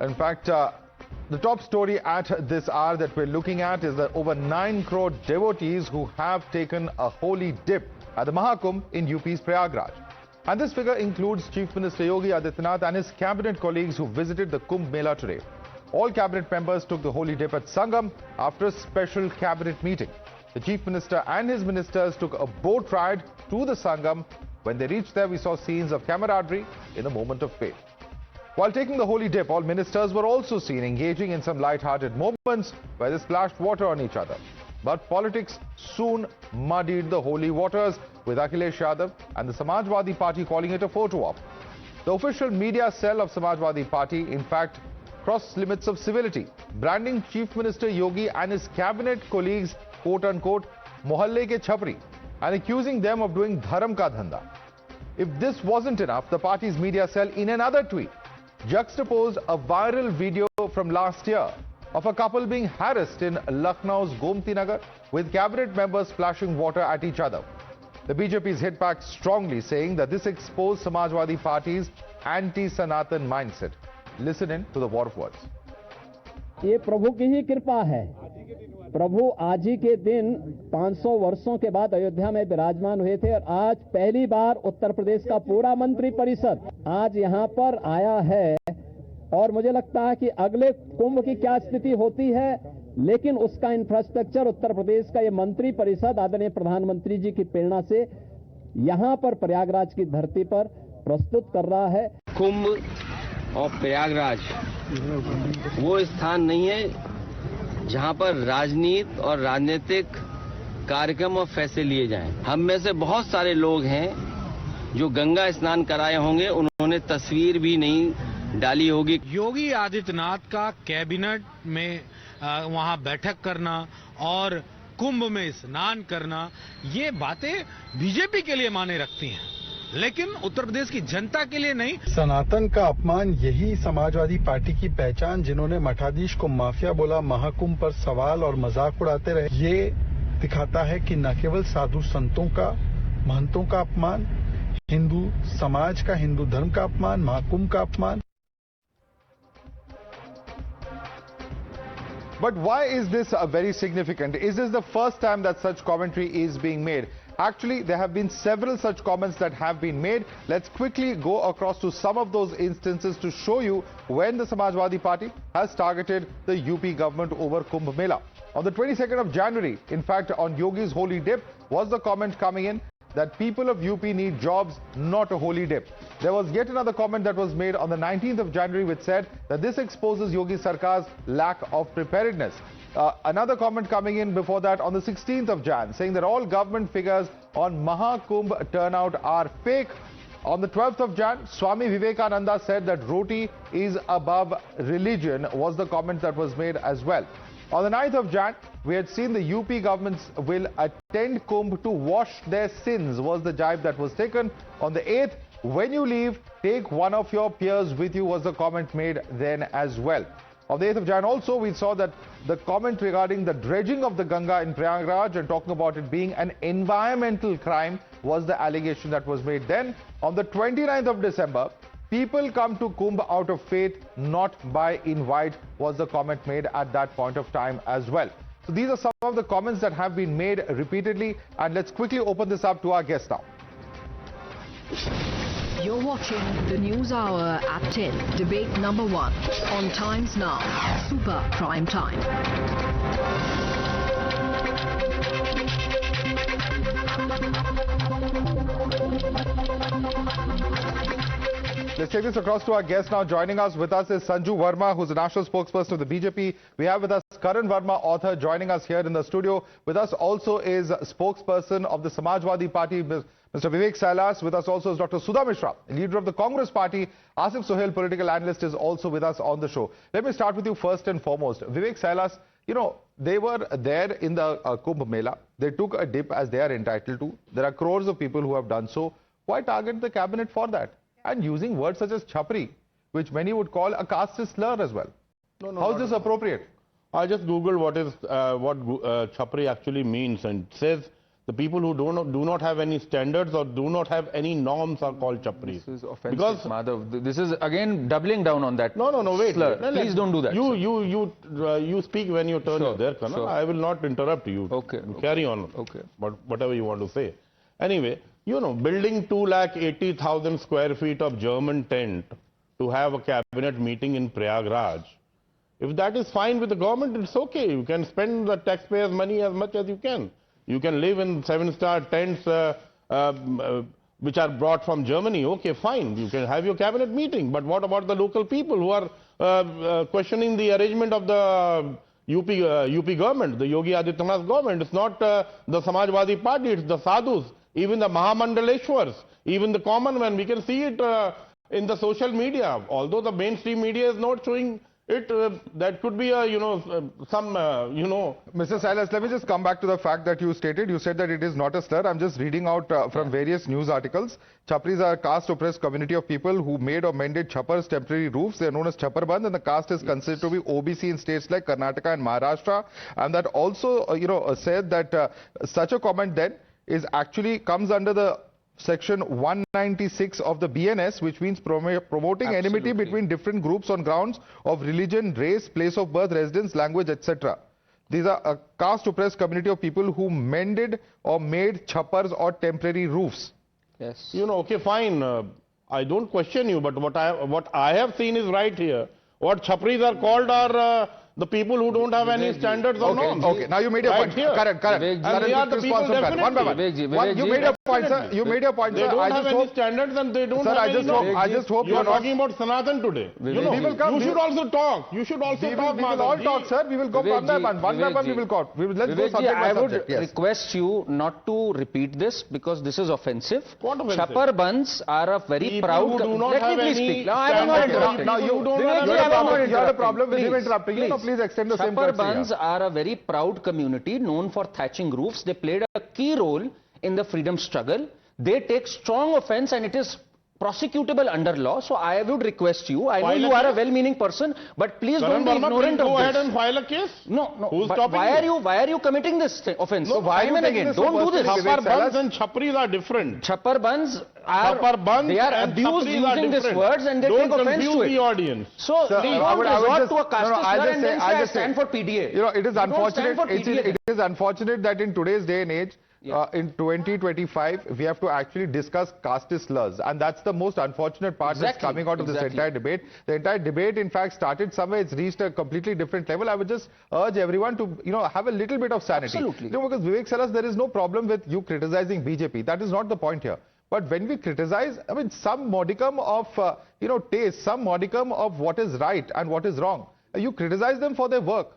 In fact, the top story at this hour that we're looking at is that over 9 crore devotees who have taken a holy dip at the Mahakumbh in UP's Prayagraj. And this figure includes Chief Minister Yogi Adityanath and his cabinet colleagues who visited the Kumbh Mela today. All cabinet members took the holy dip at Sangam after a special cabinet meeting. The Chief Minister and his ministers took a boat ride to the Sangam. When they reached there, we saw scenes of camaraderie in a moment of faith. While taking the holy dip, all ministers were also seen engaging in some light-hearted moments where they splashed water on each other. But politics soon muddied the holy waters, with Akhilesh Yadav and the Samajwadi Party calling it a photo op. The official media cell of Samajwadi Party, in fact, crossed limits of civility, branding Chief Minister Yogi and his cabinet colleagues, quote-unquote, mohalle ke chhapri, and accusing them of doing dharam ka dhanda. If this wasn't enough, the party's media cell, in another tweet, juxtaposed a viral video from last year of a couple being harassed in Lucknow's Gomti Nagar with cabinet members splashing water at each other. The BJP's hit back strongly, saying that this exposed Samajwadi Party's anti-Sanatan mindset. Listen in to the war of words. ये प्रभु की ही कृपा है। प्रभु आज ही के दिन 500 वर्षों के बाद अयोध्या में विराजमान हुए थे और आज पहली बार उत्तर प्रदेश का पूरा मंत्री परिषद आज यहां पर आया है। और मुझे लगता है कि अगले कुंभ की क्या स्थिति होती है, लेकिन उसका इंफ्रास्ट्रक्चर उत्तर प्रदेश का ये मंत्री परिषद आदरणीय प्रधानमंत्री जी की प्रेरणा से यहां पर प्रयागराज की धरती पर प्रस्तुत कर रहा है। कुंभ और प्रयागराज वो स्थान नहीं है जहां पर राजनीति और राजनीतिक कार्यक्रम और फैसले लिए जाएं। हम में से बहुत सारे लोग हैं जो गंगा स्नान कराए होंगे, उन्होंने तस्वीर भी नहीं डाली होगी। योगी आदित्यनाथ का कैबिनेट में वहां बैठक करना और कुंभ में स्नान करना, ये बातें बीजेपी के लिए माने रखती हैं, लेकिन उत्तर प्रदेश की जनता के लिए नहीं। सनातन का अपमान, यही समाजवादी पार्टी की पहचान। जिन्होंने मठाधीश को माफिया बोला, महाकुंभ पर सवाल और मजाक उड़ाते रहे, ये दिखाता है कि न केवल साधु संतों का, महंतों का अपमान, हिंदू समाज का, हिंदू धर्म का अपमान, महाकुंभ का अपमान। But why is this very significant? Is this the first time that such commentary is being made? Actually, there have been several such comments that have been made. Let's quickly go across to some of those instances to show you when the Samajwadi Party has targeted the UP government over Kumbh Mela. On the 22nd of January, in fact, on Yogi's holy dip, was the comment coming in that people of UP need jobs, not a holy dip. There was yet another comment that was made on the 19th of January which said that this exposes Yogi Sarkar's lack of preparedness. Another comment coming in before that on the 16th of Jan, saying that all government figures on Mahakumbh turnout are fake. On the 12th of Jan, Swami Vivekananda said that roti is above religion, was the comment that was made as well. On the 9th of Jan, we had seen the UP governments will attend Kumbh to wash their sins, was the jibe that was taken. On the 8th, when you leave, take one of your peers with you, was the comment made then as well. On the 8th of Jan also, we saw that the comment regarding the dredging of the Ganga in Prayagraj and talking about it being an environmental crime was the allegation that was made then. On the 29th of December, people come to Kumbh out of faith, not by invite, was the comment made at that point of time as well. So these are some of the comments that have been made repeatedly, and let's quickly open this up to our guest now. You're watching the News Hour at 10, debate number 1 on Times Now, Super Prime Time. Let's take this across to our guest now. Joining us with us is Sanju Verma, who's the national spokesperson of the BJP. We have with us Karan Verma, author, joining us here in the studio. With us also is spokesperson of the Samajwadi Party, Mr. Vivek Sailas. With us also is Dr. Sudha Mishra, leader of the Congress Party. Asif Sohail, political analyst, is also with us on the show. Let me start with you first and foremost. Vivek Sailas, you know, they were there in the Kumbh Mela. They took a dip as they are entitled to. There are crores of people who have done so. Why target the cabinet for that? And using words such as chhapri, which many would call a caste slur as well. How is this appropriate? I just googled what chhapri actually means, and it says The people who do not have any standards or do not have any norms are called chapris. This is offensive, Madhav. This is again doubling down on that. No, wait. Slur. Please don't do that. You speak when your turn is there, Kana. Sure. I will not interrupt you. Okay. Carry on. Okay. But whatever you want to say. Anyway, building 280,000 square feet of German tent to have a cabinet meeting in Prayagraj. If that is fine with the government, it's okay. You can spend the taxpayers' money as much as you can. You can live in 7-star tents which are brought from Germany. Okay, fine. You can have your cabinet meeting. But what about the local people who are questioning the arrangement of the UP government, the Yogi Adityanath government? It's not the Samajwadi Party, it's the sadhus, even the Mahamandaleshwars, even the common man. We can see it in the social media. Although the mainstream media is not showing it, that could be Mr. Silas, let me just come back to the fact that you stated. You said that it is not a slur. I'm just reading out from various news articles. Chapris are a caste oppressed community of people who made or mended chappars, temporary roofs. They are known as chaparband, and the caste is considered to be OBC in states like Karnataka and Maharashtra. And that also, said that such a comment then is actually comes under the Section 196 of the BNS, which means promoting enmity between different groups on grounds of religion, race, place of birth, residence, language, etc. These are a caste oppressed community of people who mended or made chappars or temporary roofs. Yes. Okay, fine. I don't question you, but what I have seen is right here. What chapris are called are the people who don't have any standards or norms. Okay, now you made your point. Here. Correct. And they are the people definitely. One by one. You made your point, sir. You made your point, They sir. don't have any standards and they don't Sir, have any norms. I just hope you are talking about Sanatan today. We will come. You should also talk. You should also talk. We will all talk, sir. We will go one by one. One by one we will talk. Let's go subject by subject. I would request you not to repeat this because this is offensive. What offensive? Chapar Bands are a very People proud... who do not Let have me please any speak. No, I will not interrupt. Now you have a problem with him interrupting you. No, please extend the same Chapar courtesy. Bands are a very proud community known for thatching roofs. They played a key role in the freedom struggle. They take strong offense and it is prosecutable under law. So I would request you, I know you are a well-meaning person, but please don't be ignorant of this. Go ahead and file a case. No. Who's but stopping why are you committing this offense? No, why are you taking this? Don't do this. Chapar Bands and chapris are different. Chapar Bands they are abused using these words and they take offense to it. The audience. So Sir, they don't resort to a caste slur and then say I stand for PDA. It is unfortunate. It is unfortunate that in today's day and age, in 2025, we have to actually discuss caste slurs, and that's the most unfortunate part that's coming out of this entire debate. The entire debate, in fact, started somewhere. It's reached a completely different level. I would just urge everyone to, have a little bit of sanity. Absolutely. Because Vivek Salas, there is no problem with you criticizing BJP. That is not the point here. But when we criticize, I mean, some modicum of, taste, some modicum of what is right and what is wrong. You criticize them for their work.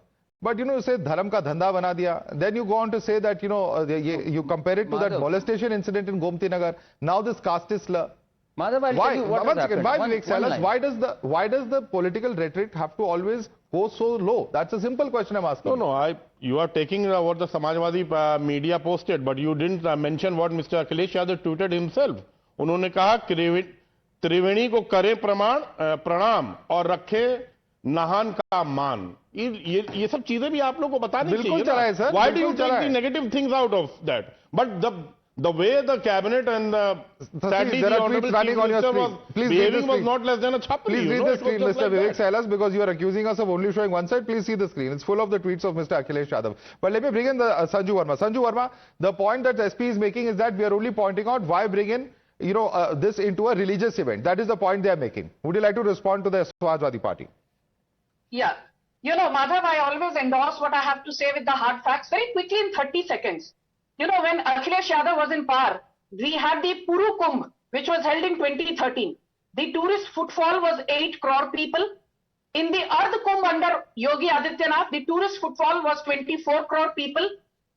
But, you say, dharam ka dhanda bana diya. Then you go on to say that, you compare it to that molestation incident in Gomti Nagar. Now this caste slur. Madhav, I'll tell you what has happened. Why, Vivek Salas, why does the political rhetoric have to always go so low? That's a simple question I'm asking. No, you are taking what the Samajwadi media posted, but you didn't mention what Mr. Akhilesh Yadav tweeted himself. उन्होंने कहा त्रिवेणी को करे प्रणाम और रखे नाहन का मान. ये सब चीजें भी आप लोग को बतानी चाहिए. Why do you take the negative things out of that? But the way the cabinet and sadly the honorable chief minister was behaving was not less than a chapri. Please read the screen, Mr. Vivek Salas, because you are accusing us of only showing one side. Please see the screen. It's full of the tweets of Mr. Akhilesh Yadav. But let me bring in the Sanju Verma. Sanju Verma, the point that SP is making is that we are only pointing out why bring in this into a religious event. That is the point they are making. Would you like to respond to the Samajwadi Party? Yeah. Madhav, I always endorse what I have to say with the hard facts very quickly in 30 seconds. When Akhilesh Yadav was in power, we had the Puru Kumbh, which was held in 2013. The tourist footfall was 8 crore people. In the Ardh Kumbh under Yogi Adityanath, the tourist footfall was 24 crore people.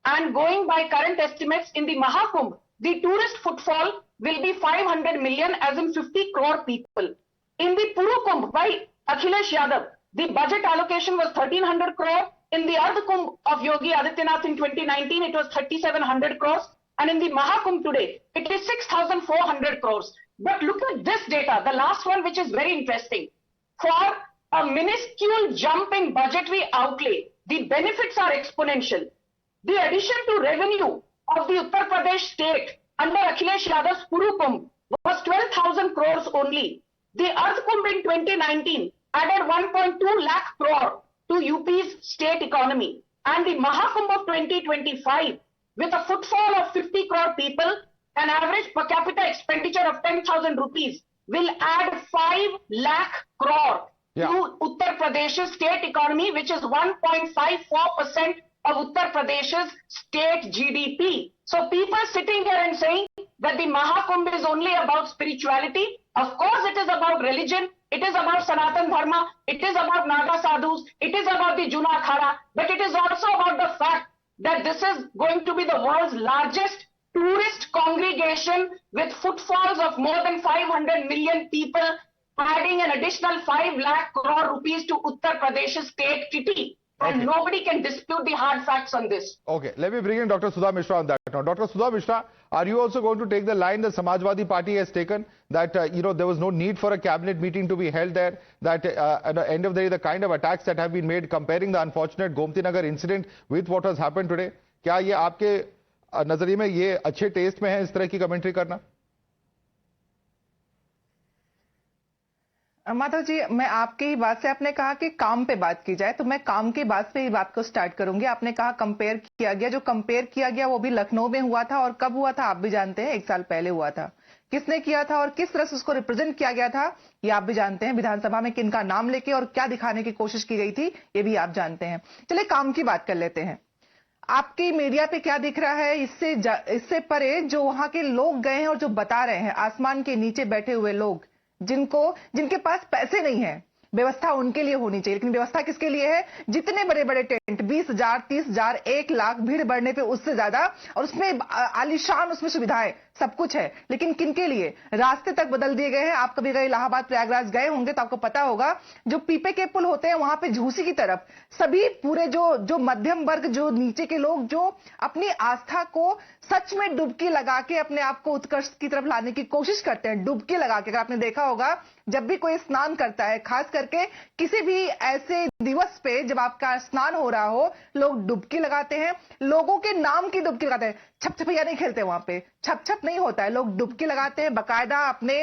And going by current estimates, in the Mahakumbh, the tourist footfall will be 500 million, as in 50 crore people. In the Puru Kumbh by Akhilesh Yadav, the budget allocation was 1300 crore. In the Ardh Kumbh of Yogi Adityanath in 2019, it was 3700 crores. And in the Mahakumbh today, it is 6400 crores. But look at this data, the last one, which is very interesting. For a minuscule jump in budgetary outlay, the benefits are exponential. The addition to revenue of the Uttar Pradesh state under Akhilesh Yadav's Puru Kumbh was 12,000 crores only. The Earth Kumbh in 2019 added 1.2 lakh crore to UP's state economy. And the Mahakumbh of 2025, with a footfall of 50 crore people, an average per capita expenditure of 10,000 rupees, will add 5 lakh crore to Uttar Pradesh's state economy, which is 1.54% of Uttar Pradesh's state GDP. So people sitting here and saying that the Mahakumbh is only about spirituality. Of course it is about religion. It is about Sanatan Dharma. It is about Naga Sadhus. It is about the Juna Akhada. But it is also about the fact that this is going to be the world's largest tourist congregation with footfalls of more than 500 million people, adding an additional 5 lakh crore rupees to Uttar Pradesh's state kitty. And nobody can dispute the hard facts on this. Okay, let me bring in Dr. Sudha Mishra on that now. Dr. Sudha Mishra, are you also going to take the line the Samajwadi Party has taken that, there was no need for a cabinet meeting to be held there, that at the end of the day, the kind of attacks that have been made, comparing the unfortunate Gomti Nagar incident with what has happened today, क्या ये आपके नजरिए में ये अच्छे test में है इस तरह की कमेंट्री करना? माधव जी, मैं आपकी ही बात से, आपने कहा कि काम पे बात की जाए, तो मैं काम की बात पे ही बात को स्टार्ट करूंगी। आपने कहा कंपेयर किया गया, जो कंपेयर किया गया वो भी लखनऊ में हुआ था, और कब हुआ था आप भी जानते हैं, 1 साल पहले हुआ था। किसने किया था और किस तरह से उसको रिप्रेजेंट किया गया था ये आप भी जानते हैं। विधानसभा में किनका नाम लेके और क्या दिखाने की कोशिश की गई थी ये भी आप जानते हैं। चलिए काम की बात कर लेते हैं। आपकी मीडिया पे क्या दिख रहा है, इससे परे जो वहां के लोग गए हैं और जो बता रहे हैं, आसमान के नीचे बैठे हुए लोग, जिनके पास पैसे नहीं है, व्यवस्था उनके लिए होनी चाहिए, लेकिन व्यवस्था किसके लिए है? जितने बड़े बड़े टेंट, 20,000, 30,000, 1 लाख, भीड़ बढ़ने पे उससे ज्यादा, और उसमें आलीशान उसमें सुविधाएं सब कुछ है, लेकिन किनके लिए? रास्ते तक बदल दिए गए हैं। आप कभी गए इलाहाबाद प्रयागराज गए होंगे तो आपको पता होगा, जो पीपे के पुल होते हैं वहां पे झूसी की तरफ सभी पूरे जो मध्यम वर्ग, जो नीचे के लोग, जो अपनी आस्था को सच में डुबकी लगा के अपने आप को उत्कर्ष की तरफ लाने की कोशिश करते हैं, डुबकी लगा के। अगर आपने देखा होगा, जब भी कोई स्नान करता है, खास करके किसी भी ऐसे दिवस पे जब आपका स्नान हो रहा हो, लोग डुबकी लगाते हैं, लोगों के नाम की डुबकी लगाते हैं। छप छपैया नहीं खेलते वहां पे, छप छप नहीं होता है, लोग डुबकी लगाते हैं बकायदा अपने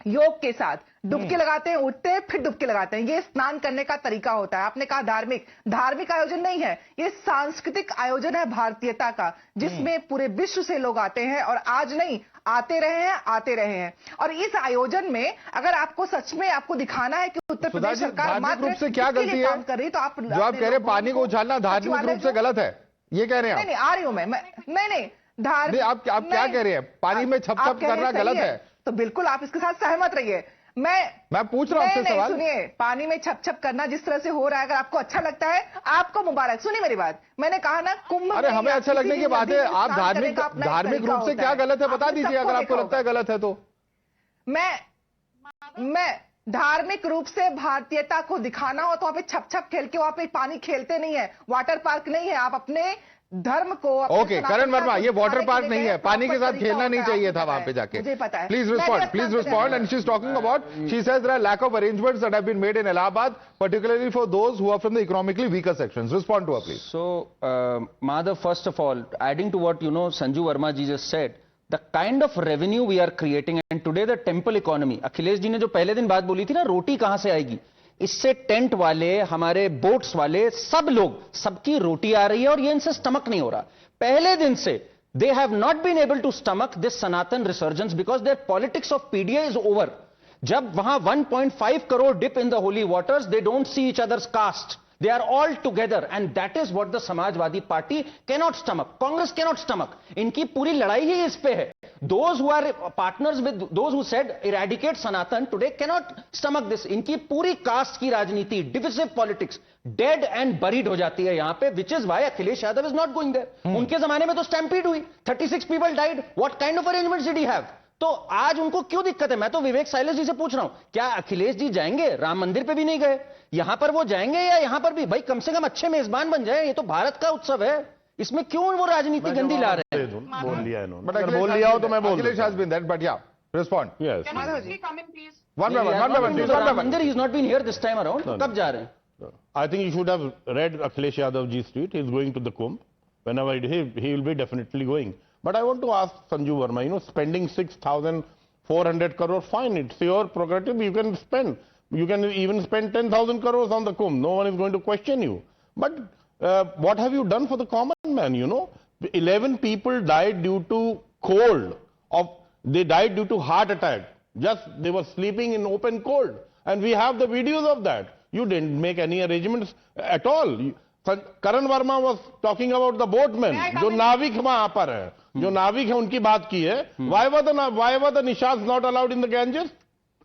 योग के साथ, डुबकी लगाते हैं, उठते हैं फिर डुबकी लगाते हैं। ये स्नान करने का तरीका होता है। आपने कहा धार्मिक आयोजन नहीं है, ये सांस्कृतिक आयोजन है भारतीयता का, जिसमें पूरे विश्व से लोग आते हैं, और आज नहीं, आते रहे हैं। और इस आयोजन में अगर आपको सच में आपको दिखाना है कि उत्तर प्रदेश सरकार धार्मिक रूप से क्या गलती है काम कर रही, तो आप जो आप कह रहे हैं पानी को उछालना धार्मिक रूप से गलत है, ये कह रहे हैं? नहीं, आ रही हूं मैं नहीं धार्मिक, आप क्या कह रहे हैं? पानी में छप छप करना गलत है, तो बिल्कुल आप इसके साथ सहमत रहिए। मैं पूछ रहा हूं आपसे सवाल। सुनिए, पानी में छप छप करना जिस तरह से हो रहा है, अगर आपको अच्छा लगता है, आपको मुबारक। सुनिए मेरी बात, मैंने कहा ना, कुंभ, अरे हमें अच्छा लगने की बात है, आप धार्मिक रूप से क्या गलत है बता दीजिए, अगर आपको लगता है गलत है तो। मैं धार्मिक रूप से भारतीयता को दिखाना हो तो वहां पे छप छप खेल के, वहां पे पानी खेलते नहीं है, वाटर पार्क नहीं है, आप अपने धर्म को। ओके, करण वर्मा, ये वाटर पार्क नहीं है, पानी के साथ खेलना नहीं चाहिए था वहां पे जाके। मुझे पता है। Please respond and she is talking about, she says there are lack of arrangements that have been made in Allahabad, particularly for those who are from the economically weaker sections. Respond to her, please. So, Madhav, first of all, adding to what Sanju Verma ji just said, the kind of revenue we are creating, and today the temple economy, Akhilesh ji ने जो पहले दिन बात बोली थी ना, रोटी कहां से आएगी, इससे टेंट वाले, हमारे बोट्स वाले, सब लोग, सबकी रोटी आ रही है, और ये इनसे स्टमक नहीं हो रहा। पहले दिन से they have not been able to stomach this Sanatan resurgence because their politics of PDA is over. जब वहां 1.5 crore dip in the holy waters, they don't see each other's caste. They are all together, and that is what the Samajwadi Party cannot stomach. Congress cannot stomach. इनकी पूरी लड़ाई ही इस पे है। Those who are partners with those who said eradicate Sanatan today cannot stomach this. इनकी पूरी cast की राजनीति, divisive politics, dead and buried हो जाती है यहाँ पे, which is why Akhilesh Yadav is not going there. उनके जमाने में तो stampede हुई, 36 people died. What kind of arrangements did he have? तो आज उनको क्यों दिक्कत है? मैं तो विवेक साइलेस जी से पूछ रहा हूं, क्या अखिलेश जी जाएंगे? राम मंदिर पे भी नहीं गए, यहां पर वो जाएंगे या यहां पर भी? भाई कम से कम अच्छे मेजबान बन जाए, ये तो भारत का उत्सव है, इसमें क्यों वो राजनीति गंदी ला रहे हैं? बोल लिया इन्होंने, अगर बोल लिया हो तो मैं बोल Akhilesh has been there, but yeah, respond. Yes. Can I come in, please? One by one. Ram मंदिर, he is not been here this time around. कब जा रहे हैं? I think you should have read Akhilesh Yadav ji's tweet. He is going to the Kumbh. whenever he will be definitely going. But I want to ask Sanju Verma, spending 6,400 crore, fine, it's your prerogative, you can spend. You can even spend 10,000 crores on the Kumbh. No one is going to question you. But what have you done for the common man, 11 people died due to cold. They died due to heart attack. Just they were sleeping in open cold. And we have the videos of that. You didn't make any arrangements at all. Karan Verma was talking about the boatmen. जो नाविक वहां पर है, जो नाविक है उनकी बात की है. Why were the Nishads not allowed in the Ganges?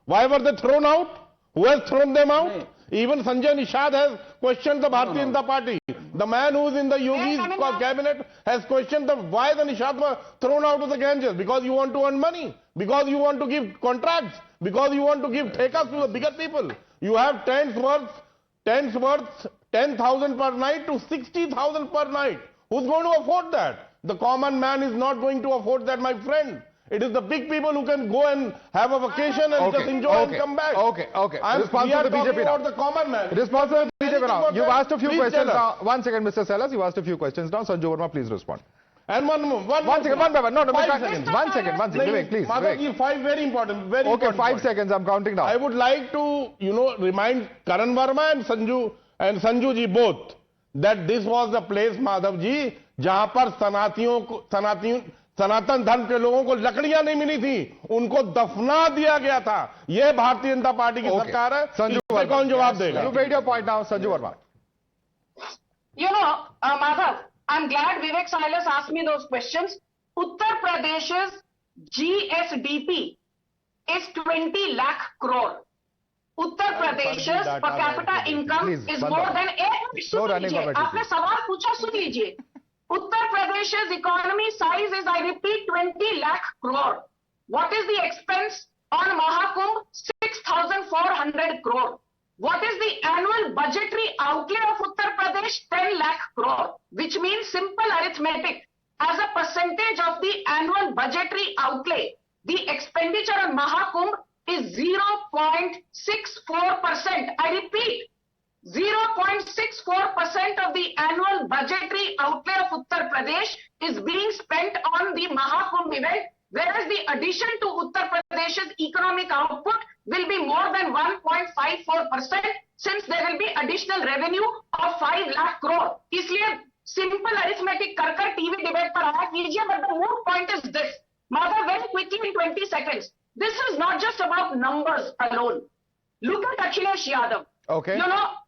Why were they thrown out? Who has thrown them out? Even Sanjay Nishad has questioned the Bharatiya Janata Party. The man who is in the Yogi's cabinet has questioned why the Nishad were thrown out of the Ganges. Because you want to earn money. Because you want to give contracts. Because you want to give takas to the bigger people. You have tents worth 10,000 per night to 60,000 per night. Who's going to afford that? The common man is not going to afford that, my friend. It is the big people who can go and have a vacation and just enjoy and come back. Okay. We are talking about the common man. Responsible BJP now. You've asked a few questions now. 1 second, Mr. Sellers. You asked a few questions now. Sanju Verma, please respond. And one second. No, 5 seconds. 1 second. Vivek, please. Madhav, 5 very important. Okay, 5 seconds. I'm counting now. I would like to, remind Karan Verma and Sanju ji both that this was the place, Madhav ji, जहां पर सनातन धर्म के लोगों को लकड़ियां नहीं मिली थी, उनको दफना दिया गया था. यह भारतीय जनता पार्टी की सरकार है. संजू वर्मा कौन जवाब देगा? You made your point now, Sanju Verma. Madhav, I'm glad Vivek Silas asked me those questions. Uttar Pradesh's GSDP is 20 lakh crore. Uttar Pradesh's per capita income is more than 8. आपने सवाल पूछा, सुन लीजिए. Uttar Pradesh's economy size is, I repeat, 20 lakh crore. What is the expense on Mahakumbh? 6,400 crore. What is the annual budgetary outlay of Uttar Pradesh? 10 lakh crore. Which means simple arithmetic. As a percentage of the annual budgetary outlay, the expenditure on Mahakumbh is 0.64%. I repeat, 0.64% of the annual budgetary outlay of Uttar Pradesh is being spent on the Mahakumbh event, whereas the addition to Uttar Pradesh's economic output will be more than 1.54% since there will be additional revenue of 5 lakh crore. इसलिए simple arithmetic कर TV debate पर आया कीजिए, but the more point is this. Madhav, very quickly in 20 seconds. This is not just about numbers alone. Look at Akhilesh Yadav. Okay.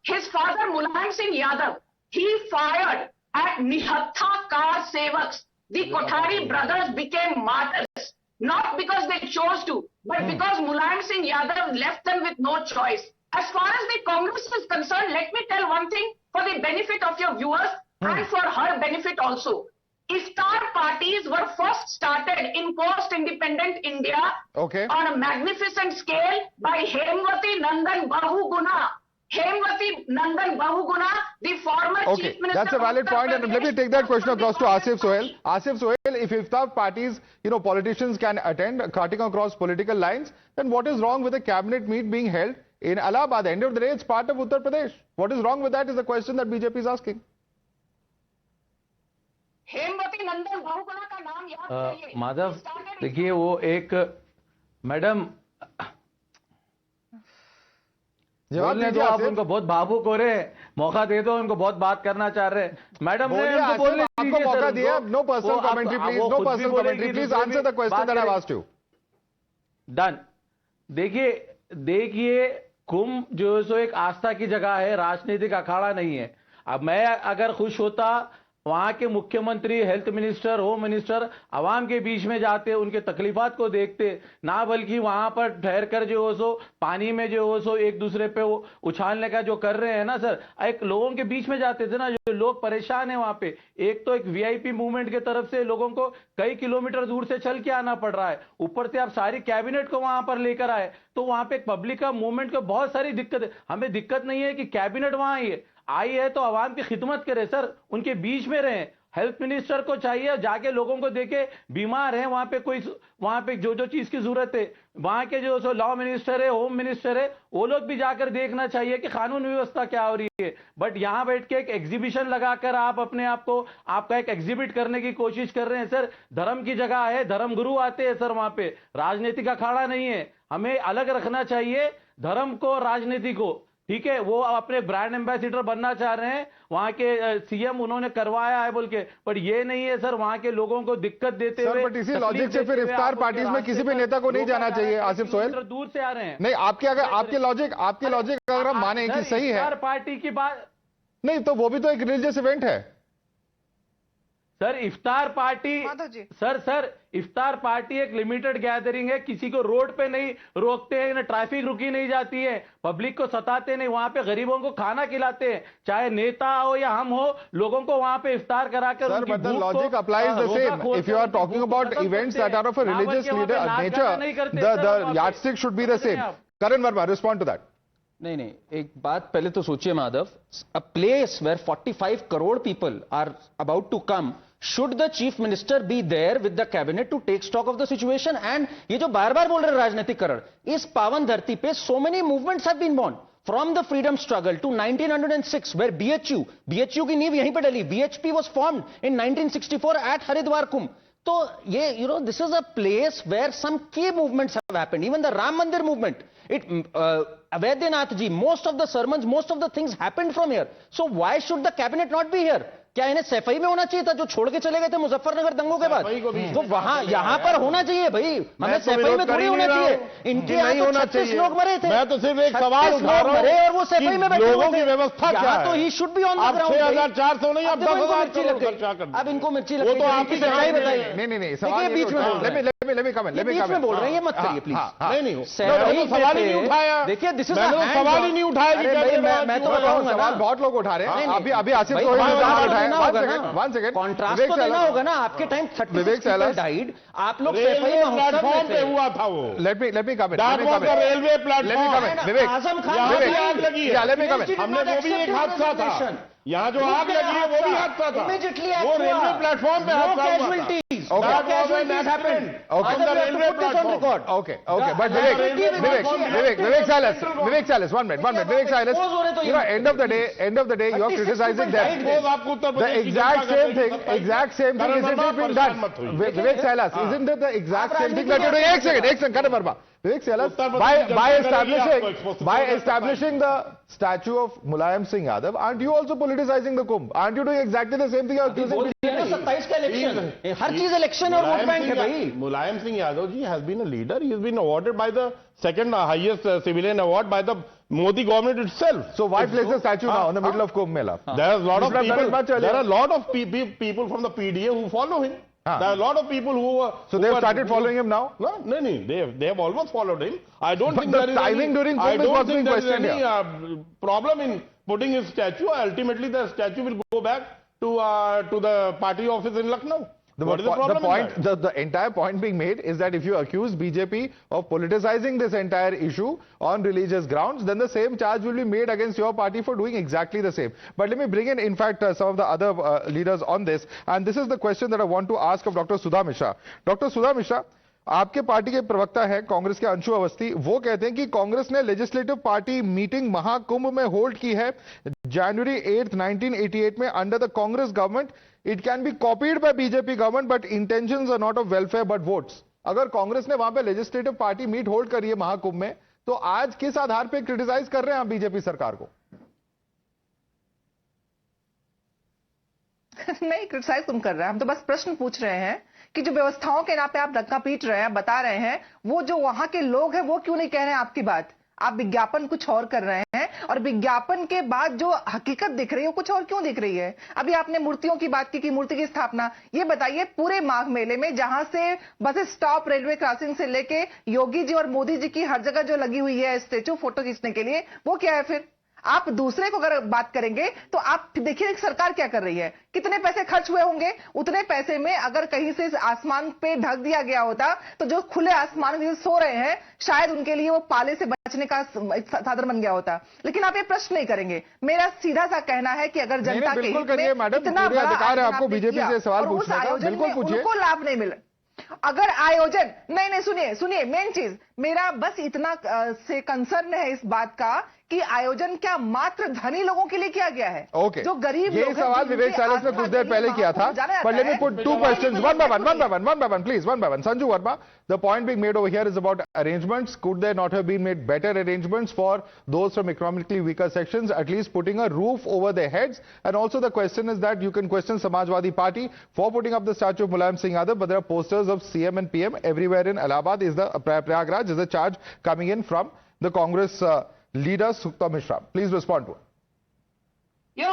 His father Mulayam Singh Yadav, he fired at Nihattha Kar Sevaks. The Kothari brothers became martyrs, not because they chose to, but because Mulayam Singh Yadav left them with no choice. As far as the Congress is concerned, let me tell one thing for the benefit of your viewers and for her benefit also. Iftar parties were first started in post-independent India on a magnificent scale by Hemwati Nandan Bahuguna. Hemwati Nandan Bahuguna, the former Chief Minister. That's a valid point, and let me take that question across to Asif Sohail. Asif Sohail, if iftar parties, politicians can attend, cutting across political lines, then what is wrong with a cabinet meet being held in Allahabad? At the end of the day, it's part of Uttar Pradesh. What is wrong with that is the question that BJP is asking. Hemvati Nandan Bahuguna का नाम याद करिए. माधव, देखिए वो एक madam बोलने दो, आप उनको बहुत भावुक हो रहे हैं, मौका दे दो, उनको बहुत बात करना चाह रहे हैं. मैडम ने उनको बोलने आपको मौका दिया. No personal commentary please. No personal commentary please. Answer the question that I have asked you. Done. देखिए कुंभ जो सो एक आस्था की जगह है, राजनीतिक अखाड़ा नहीं है. अब मैं अगर खुश होता, वहां के मुख्यमंत्री, हेल्थ मिनिस्टर, होम मिनिस्टर आवाम के बीच में जाते, उनके तकलीफात को देखते, ना बल्कि वहां पर ठहर कर जो हो सो पानी में जो हो सो एक दूसरे पे वो उछालने का जो कर रहे हैं ना सर, एक लोगों के बीच में जाते थे ना, जो लोग परेशान है वहां पे. एक तो एक वीआईपी मूवमेंट के तरफ से लोगों को कई किलोमीटर दूर से चल के आना पड़ रहा है, ऊपर से आप सारी कैबिनेट को वहां पर लेकर आए, तो वहां पे पब्लिक का मूवमेंट को बहुत सारी दिक्कत है. हमें दिक्कत नहीं है कि कैबिनेट वहां आई है तो आवाम की खिदमत करें सर, उनके बीच में रहें. हेल्थ मिनिस्टर को चाहिए जाके लोगों को देखे, बीमार है वहां पे जो चीज की जरूरत है, वहां के जो लॉ मिनिस्टर है, होम मिनिस्टर है, वो लोग भी जाकर देखना चाहिए कि कानून व्यवस्था क्या हो रही है। बट यहां बैठ के एक एग्जीबिशन लगाकर आप अपने आप को आपका एक एग्जिबिट करने की कोशिश कर रहे हैं। सर, धर्म की जगह है, धर्म गुरु आते हैं सर, वहां पे राजनीतिक अखाड़ा नहीं है। हमें अलग रखना चाहिए धर्म को, राजनीति को। ठीक है, वो अपने ब्रांड एम्बेसडर बनना चाह रहे हैं, वहां के सीएम उन्होंने करवाया है बोल के, पर ये नहीं है सर वहां के लोगों को दिक्कत देते हुए। बट इसी लॉजिक से फिर इफ्तार पार्टीज में किसी भी नेता को नहीं जाना चाहिए आसिफ सोहेल। दूर से आ रहे हैं। नहीं, आपके लॉजिक अगर हम माने कि सही है, इफ्तार पार्टी की बात नहीं तो वो भी तो एक रिलीजियस इवेंट है सर। इफ्तार पार्टी सर इफ्तार पार्टी एक लिमिटेड गैदरिंग है, किसी को रोड पे नहीं रोकते हैं, ना ट्रैफिक रुकी नहीं जाती है, पब्लिक को सताते नहीं, वहां पे गरीबों को खाना खिलाते हैं, चाहे नेता हो या हम हो, लोगों को वहां पे इफ्तार कराकर। Sir, but the logic applies the same. If you are talking about events that are of a religious nature, the yardstick should be the same. Karan Verma, respond to that. नहीं, एक बात पहले तो सोचिए Madhav, a place where 45 crore people are about to come, should the chief minister be there with the cabinet to take stock of the situation? And ये जो बार बार बोल रहे राजनीतिकरण, इस पावन धरती पे so many movements have been born from the freedom struggle to 1906 where BHU की नींव यहीं पे डली, BHP was formed in 1964 at Haridwar Kumbh. तो ये this is a place where some key movements have happened, even the Ram Mandir movement, Vaidyanath ji, most of the sermons, most of the things happened from here. So why should the cabinet not be here? क्या इन्हें सैफई में होना चाहिए था जो छोड़ के चले गए थे मुजफ्फरनगर दंगों के बाद? वो वहां यहां पर होना चाहिए भाई, हमें सैफई में थोड़ी होना चाहिए। इनके नहीं होना चाहिए, लोग मरे थे। मैं तो सिर्फ एक सवाल उठा रहा हूं और वो सैफई में बैठे लोगों की व्यवस्था क्या है? तो he should be on the ground. 6400 नहीं, अब 10,000 खर्चा कर, अब इनको मिर्ची लग गई। वो तो आपकी सच्चाई बताइए। नहीं, सवाल बीच में बोल रहे हैं, ये मत करिए प्लीज। नहीं, सवाल ही नहीं उठाया। देखिए, दिस इज सवाल ही नहीं उठाया। मैं तो बताऊंगा, सवाल बहुत लोग उठा रहे हैं। अभी Asif Sohail one second, contrast तो देना होगा ना। आपके टाइम 30 people died, आप लोग प्लेटफॉर्म पे हुआ था वो। लेट मी कम इन, रेलवे प्लेटफॉर्म, विवेक, आजम खान आग लगी है, हमने वो भी एक हादसा था, यहाँ जो आग लगी है वो भी हादसा था, वो रेलवे प्लेटफॉर्म पे हादसा हुआ था। Okay, but Vivek Salas, one minute, Vivek Salas, you know, end of the day, you are criticizing them. The exact same thing, isn't it being done? Vivek Salas, isn't it the exact same thing that you're doing? Ek second, Karan Verma. Vivek Salas, by establishing the statue of Mulayam Singh Yadav, aren't you also politicizing the Kumbh? Aren't you doing exactly the same thing you're accusing people? 27 का election, हर चीज election और vote bank है भाई। Mulayam Singh Yadav ji has been a leader. He has been awarded by the second highest civilian award by the Modi government itself. So why place the statue now in the middle of Kumbh Mela? There are a lot of people from the PDA who follow him. There are a lot of people who so they have started following him now? No, they have always followed him. I don't think there is timing during Kumbh is what's being questioned here. Problem in putting his statue. Ultimately, the statue will go back to the party office in Lucknow. The entire point being made is that if you accuse BJP of politicizing this entire issue on religious grounds, then the same charge will be made against your party for doing exactly the same. But let me bring in fact, some of the other leaders on this. And this is the question that I want to ask of Dr. Sudha Mishra. Dr. Sudha Mishra, आपके party के प्रवक्ता है कांग्रेस के अंशु अवस्थी, वो कहते हैं कि कांग्रेस ने लेजिस्लेटिव पार्टी मीटिंग महाकुंभ में होल्ड की है जनवरी 8, 1988 में under the Congress government. It can be copied by BJP government but intentions are not of welfare but votes. अगर कांग्रेस ने वहां पे लेजिस्लेटिव पार्टी मीट होल्ड करी है महाकुंभ में, तो आज किस आधार पर क्रिटिसाइज कर रहे हैं आप बीजेपी सरकार को? नहीं, क्रिटिसाइज तुम कर रहे हैं, हम तो बस प्रश्न पूछ रहे हैं कि जो व्यवस्थाओं के नाम पे आप धक्का पीट रहे हैं, बता रहे हैं, वो जो वहां के लोग हैं वो क्यों नहीं कह रहे हैं आपकी बात? आप विज्ञापन कुछ और कर रहे हैं और विज्ञापन के बाद जो हकीकत दिख रही है वो कुछ और क्यों दिख रही है? अभी आपने मूर्तियों की बात की मूर्ति की स्थापना, ये बताइए पूरे माघ मेले में जहां से बस स्टॉप रेलवे क्रॉसिंग से लेके योगी जी और मोदी जी की हर जगह जो लगी हुई है स्टेचू फोटो खींचने के लिए, वो क्या है फिर? आप दूसरे को अगर बात करेंगे तो आप देखिए सरकार क्या कर रही है, कितने पैसे खर्च हुए होंगे। उतने पैसे में अगर कहीं से आसमान पे ढक दिया गया होता तो जो खुले आसमान में सो रहे हैं शायद उनके लिए वो पाले से बचने का साधन बन गया होता। लेकिन आप ये प्रश्न नहीं करेंगे। मेरा सीधा सा कहना है कि अगर जनता के हित में इतना बड़ा अधिकार है आपको बीजेपी से सवाल पूछने का, बिल्कुल पूछिए। उनको लाभ नहीं मिला अगर आयोजन नहीं सुनिए मेन चीज मेरा बस इतना से कंसर्न है इस बात का कि आयोजन क्या मात्र धनी लोगों के लिए किया गया है। ओके, जो गरीब ये सवाल विवेक साइलेंस ने कुछ देर पहले किया था, but let me put two questions one by one, please, one by one. Sanju Verma, the point being made over here is about arrangements. Could there not have been made better arrangements for those from economically weaker sections, at least putting a roof over their heads? And also the question is that you can question Samajwadi Party for putting up the statue of Mulayam Singh Yadav, but there are posters of CM and PM everywhere in Allahabad. Is the Prayagraj is the charge coming in from the Congress leader Sukta Mishra. Please respond to it.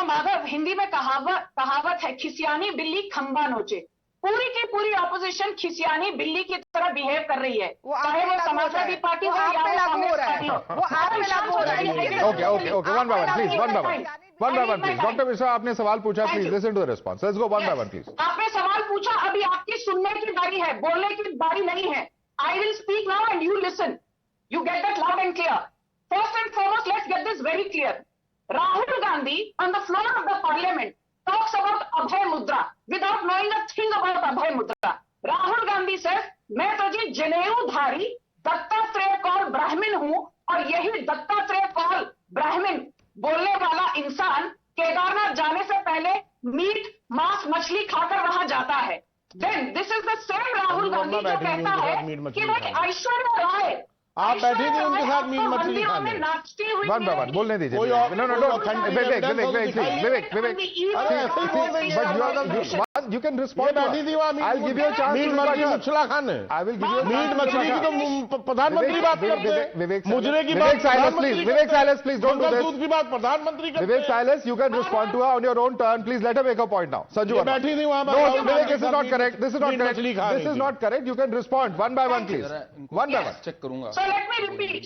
Madhav, Hindi में कहावत है, खिसियानी बिल्ली खंबा नोचे। पूरी की पूरी opposition खिसियानी बिल्ली की तरह बिहेव कर रही है, चाहे वो समाजवादी पार्टी हो या वो कांग्रेस पार्टी हो। Okay, one by one, please. Dr. Mishra, आपने सवाल पूछा, please listen to the response. Let's go one by one, please. आपने सवाल पूछा, अभी आपकी सुनने की बारी है, बोलने की बारी नहीं है। I will speak now and you listen. You get that loud and clear. First and foremost, let's get this very clear. Rahul Gandhi, on the floor of the parliament, talks about Abhay Mudra without knowing a thing about Abhay Mudra. Rahul Gandhi says, मैं तो जी जनेऊधारी दत्तात्रेय कौल ब्राह्मण हूं और यही दत्तात्रेय कौल ब्राह्मण बोलने वाला इंसान केदारनाथ जाने से पहले मीट मांस मछली खाकर वहां जाता है। Then this is the same Rahul Gandhi जो कहता है कि भाई ऐश्वर्या राय आप बैठी थी उनके साथ मीट मछली खाने। वन बाय वन बोलने दीजिए। विवेक, you can respond. बैठी थी वहाँ I'll give you a chance. Meat मछली मछला खाने। I will give you meat मछली की तो प्रधानमंत्री बात करते हैं। मुजरे की बात Vivek Silas, please don't do this. दूध की बात प्रधानमंत्री करते हैं। Vivek Silas, you can respond to her on your own turn. Please let her make a point now. Sanju Verma. बैठी थी वहाँ। No, Vivek, this is not correct. This is not correct. This is not correct. You can respond one by one, please. One by one. Check करूंगा। So let me repeat.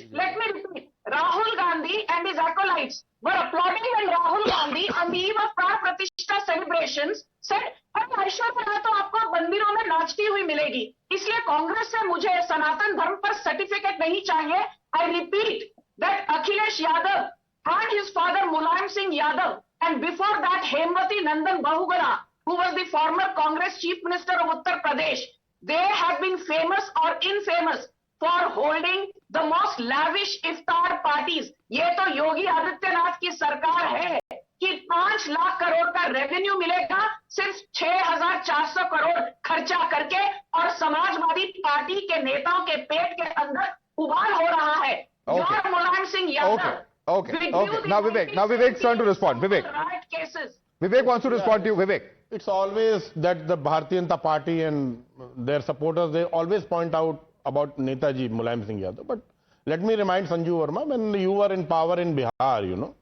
Rahul Gandhi and his acolytes were applauding when Rahul Gandhi on the eve of Pran Pratishtha celebrations said, Aishwarya Rai तो आपको मंदिरों में नाचती हुई मिलेगी, इसलिए कांग्रेस से मुझे सनातन धर्म पर सर्टिफिकेट नहीं चाहिए। I repeat that Akhilesh Yadav and his father Mulayam Singh Yadav and before that Hemwati Nandan Bahuguna, who was the former Congress Chief Minister of Uttar Pradesh, they have been famous or infamous for holding the most lavish iftar parties. ये तो योगी आदित्यनाथ की सरकार है कि 5 लाख करोड़ का revenue मिलेगा सिर्फ 6,400 करोड़ खर्चा करके, और समाजवादी पार्टी के नेताओं के पेट के अंदर उबाल हो रहा है। Mulayam Singh Yadav. Okay. Now Vivek's turn to respond. Vivek wants to respond to you. Vivek. It's always that the Bharatiya Janata Party and their supporters, they always point out about Netaji Mulayam Singh Yadav. But let me remind Sanju Verma, when you were in power in Bihar,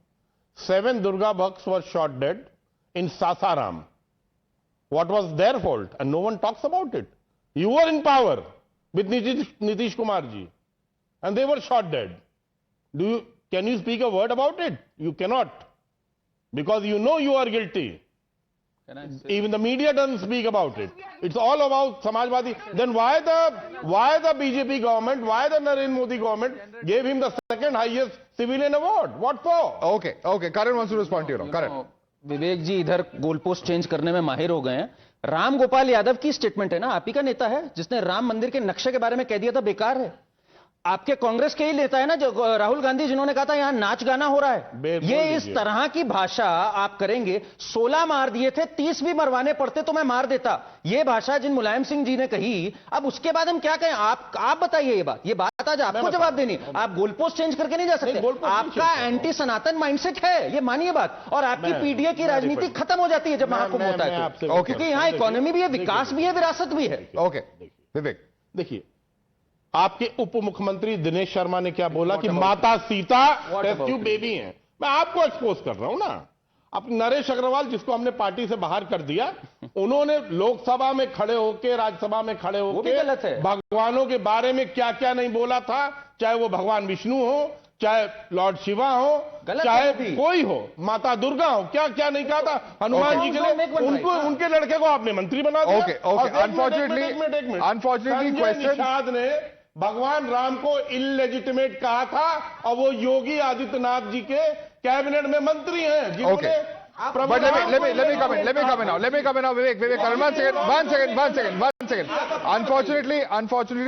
7 Durga Bhaks were shot dead in Sasaram. What was their fault? And no one talks about it. You were in power with Nitish Kumar ji, and they were shot dead. Can you speak a word about it? You cannot, because you know you are guilty. Even the media doesn't speak about it. It's all about Samajwadi. Then why the BJP government, why the Narendra Modi government gave him the second highest civilian award? What for? Okay. Karan wants to respond to you now. Karan. विवेक जी इधर goal post change करने में माहिर हो गए हैं। राम गोपाल यादव की statement है ना, आप ही का नेता है जिसने राम मंदिर के नक्शे के बारे में कह दिया था बेकार है। आपके कांग्रेस के ही नेता है ना जो राहुल गांधी, जिन्होंने कहा था यहां नाच गाना हो रहा है। ये इस तरह की भाषा आप करेंगे। 16 मार दिए थे, 30 भी मरवाने पड़ते तो मैं मार देता। ये भाषा जिन मुलायम सिंह जी ने कही, अब उसके बाद हम क्या कहें? आप बताइए ये बात आज आपको जवाब देनी। आप गोल पोस्ट चेंज करके नहीं जा सकते। आपका एंटी सनातन माइंडसेट है, ये मानिए बात। और आपकी पीडीए की राजनीति खत्म हो जाती है जब महाकुंभ होता है तो, क्योंकि यहां इकोनॉमी भी है, विकास भी है, विरासत भी है। ओके विवेक, देखिए आपके उप मुख्यमंत्री दिनेश शर्मा ने क्या बोला कि माता सीता टेस्ट ट्यूब बेबी हैं। मैं आपको एक्सपोज कर रहा हूं ना। अब नरेश अग्रवाल, जिसको हमने पार्टी से बाहर कर दिया, उन्होंने लोकसभा में खड़े होकर, राज्यसभा में खड़े होकर भगवानों के बारे में क्या क्या नहीं बोला था, चाहे वो भगवान विष्णु हो, चाहे लॉर्ड शिवा हो, चाहे कोई हो, माता दुर्गा हो, क्या क्या नहीं कहा था हनुमान जी के लिए, उनको उनके लड़के को आपने मंत्री बना दिया। अनफॉर्चुनेटली क्वेश्चन, निषाद ने भगवान राम को इलेजिटिमेट कहा था और वो योगी आदित्यनाथ जी के कैबिनेट में मंत्री हैं जिन्होंने But let me come in now. Vivek, one second. Unfortunately,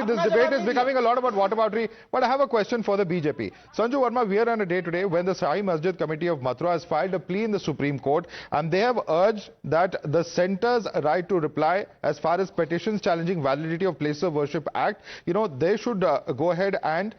this debate is becoming a lot about whataboutery. But I have a question for the BJP. Sanju Verma, we are on a day today when the Shahi Masjid Committee of Mathura has filed a plea in the Supreme Court, and they have urged that the centre's right to reply as far as petitions challenging validity of Places of Worship Act, they should go ahead and,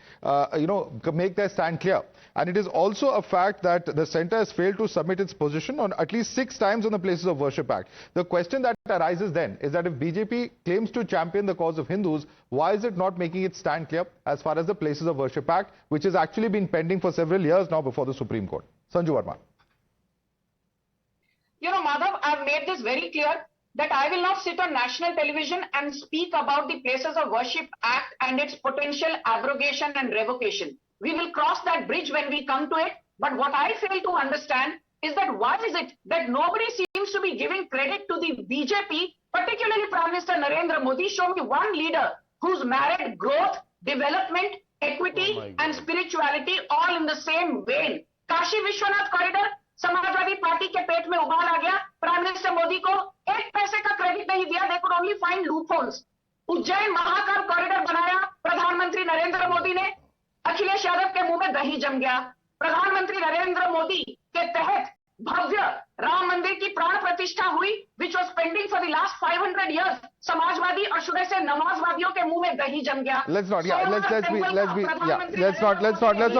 make their stand clear. And it is also a fact that the centre has failed to submit its position on at least 6 times on the Places of Worship Act. The question that arises then is that if BJP claims to champion the cause of Hindus, why is it not making its stand clear as far as the Places of Worship Act, which has actually been pending for several years now before the Supreme Court? Sanju Verma. Madhav, I've made this very clear that I will not sit on national television and speak about the Places of Worship Act and its potential abrogation and revocation. We will cross that bridge when we come to it. But what I fail to understand is that why is it that nobody seems to be giving credit to the BJP, particularly Prime Minister Narendra Modi? Show me one leader who's married growth, development, equity and spirituality all in the same vein. Kashi Vishwanath corridor, Samajwadi party के पेट में उबाल आ गया। Prime minister Modi को 1 पैसे का credit नहीं दिया। They could only find loopholes. Ujjain Mahakal corridor बनाया प्रधानमंत्री नरेंद्र मोदी ने, अखिलेश यादव के मुंह में दही जम गया। प्रधानमंत्री नरेंद्र मोदी के तहत भव्य राम मंदिर की प्राण प्रतिष्ठा हुई, which was pending for the last 500 years. Samajwadi और शुरू से नमाजवादियों के मुंह में दही जम गया। Let's not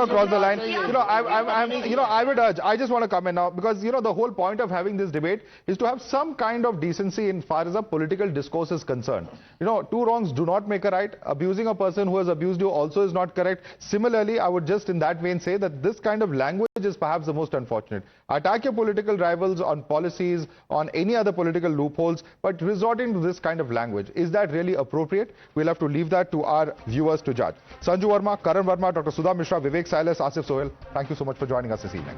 cross the line. I would urge, I just want to come in now because, the whole point of having this debate is to have some kind of decency in far as a political discourse is concerned. Two wrongs do not make a right. Abusing a person who has abused you also is not correct. Similarly, I would just in that vein say that this kind of language is perhaps the most unfortunate. Attack your political rivals on policies, on any other political loopholes, but resorting to this kind of language, is that really appropriate? We'll have to leave that to our viewers to judge. Sanju Verma, Karan Verma, Dr. Sudha Mishra, Vivek Silas, Asif Sohail, thank you so much for joining us this evening.